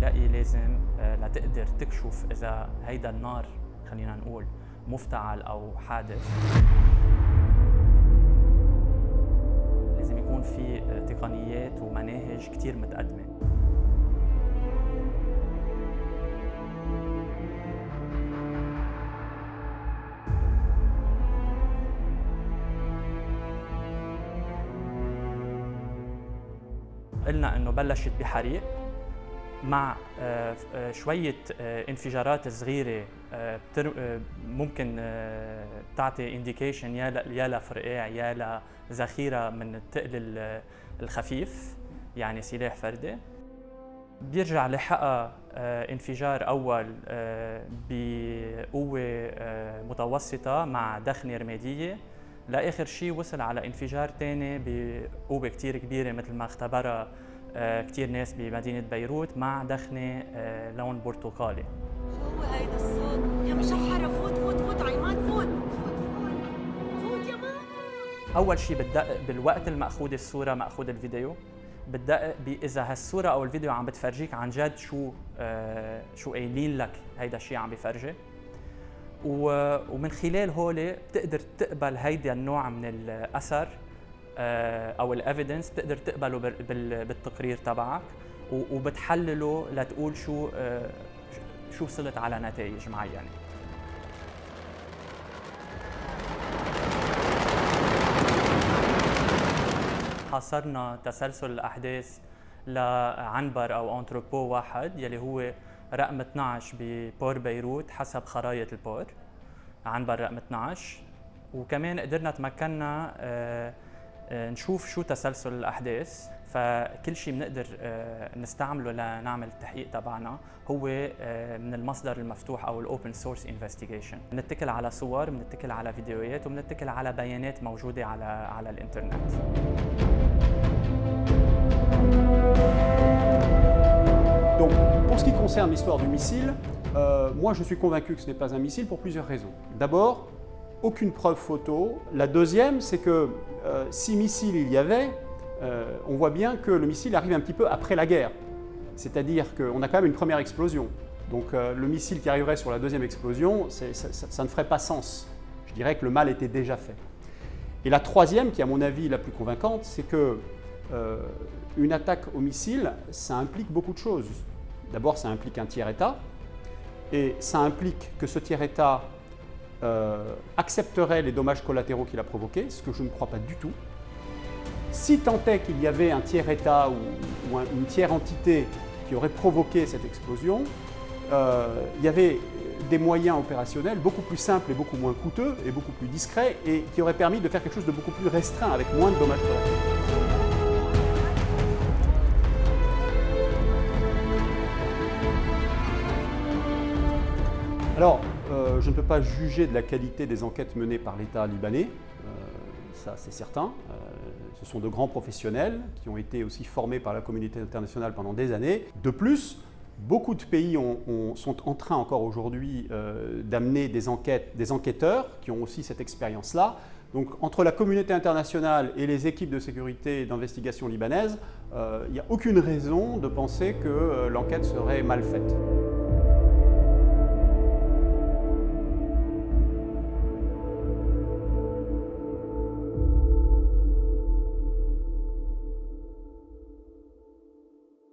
برأيي لازم لتقدر تكشف إذا هيدا النار خلينا نقول مفتعل أو حادث، لازم يكون في تقنيات ومناهج كتير متقدمة. قلنا إنه بلشت بحريق مع شوية انفجارات صغيرة ممكن تعطي انديكيشن يا لفرقاع يا لذخيرة من الثقل الخفيف، يعني سلاح فردي. بيرجع لحقها انفجار أول بقوة متوسطة مع دخنة رمادية، لآخر شيء وصل على انفجار ثاني بقوة كتير كبيرة مثل ما اختبرها كتير ناس بمدينة بيروت مع دخنة لون برتقالي. شو هو هيدا الصوت؟ يا مشحرة فوت فوت فوت عماد فوت فوت يا ماما. أول شيء بتدقق بالوقت المأخوذ الصورة مأخوذ الفيديو، بتدقق إذا هالصورة أو الفيديو عم بتفرجيك عن جد شو قايلين لك هيدا الشيء عم بيفرجي، ومن خلال هول بتقدر تقبل هيدا النوع من الأثر أو الإيفيدنس، بتقدر تقبله بالتقرير تبعك وبتحلله لتقول شو وصلت على نتائج معينة. حاصرنا تسلسل الأحداث لعنبر أو أنتروبو واحد يلي هو رقم 12 ببور بيروت حسب خرائط البور، عنبر رقم 12، وكمان قدرنا تمكنا نشوف شو تسلسل الأحداث. فكل شيء بنقدر نستعمله لنعمل التحقيق تبعنا هو من المصدر المفتوح أو الأوبن سورس انفستيجيشن. بنتكل على صور، بنتكل على فيديوهات، وبنتكل على بيانات موجودة على الإنترنت. Donc, pour ce qui concerne l'histoire du missile, moi je suis convaincu que ce n'est pas un missile pour plusieurs raisons. D'abord, aucune preuve photo. La deuxième, c'est que si missile il y avait, on voit bien que le missile arrive un petit peu après la guerre. C'est-à-dire qu'on a quand même une première explosion. Donc le missile qui arriverait sur la deuxième explosion, ça ne ferait pas sens. Je dirais que le mal était déjà fait. Et la troisième, qui est à mon avis la plus convaincante, c'est que une attaque au missile, ça implique beaucoup de choses. D'abord, ça implique un tiers-État, et ça implique que ce tiers-État accepterait les dommages collatéraux qu'il a provoqués, ce que je ne crois pas du tout. Si tant est qu'il y avait un tiers-État ou une tiers-entité qui aurait provoqué cette explosion, il y avait des moyens opérationnels beaucoup plus simples et beaucoup moins coûteux et beaucoup plus discrets et qui auraient permis de faire quelque chose de beaucoup plus restreint avec moins de dommages collatéraux. Alors, je ne peux pas juger de la qualité des enquêtes menées par l'État libanais, ça c'est certain. Ce sont de grands professionnels qui ont été aussi formés par la communauté internationale pendant des années. De plus, beaucoup de pays sont en train encore aujourd'hui d'amener des enquêteurs qui ont aussi cette expérience-là. Donc entre la communauté internationale et les équipes de sécurité et d'investigation libanaises, il n'y a aucune raison de penser que l'enquête serait mal faite.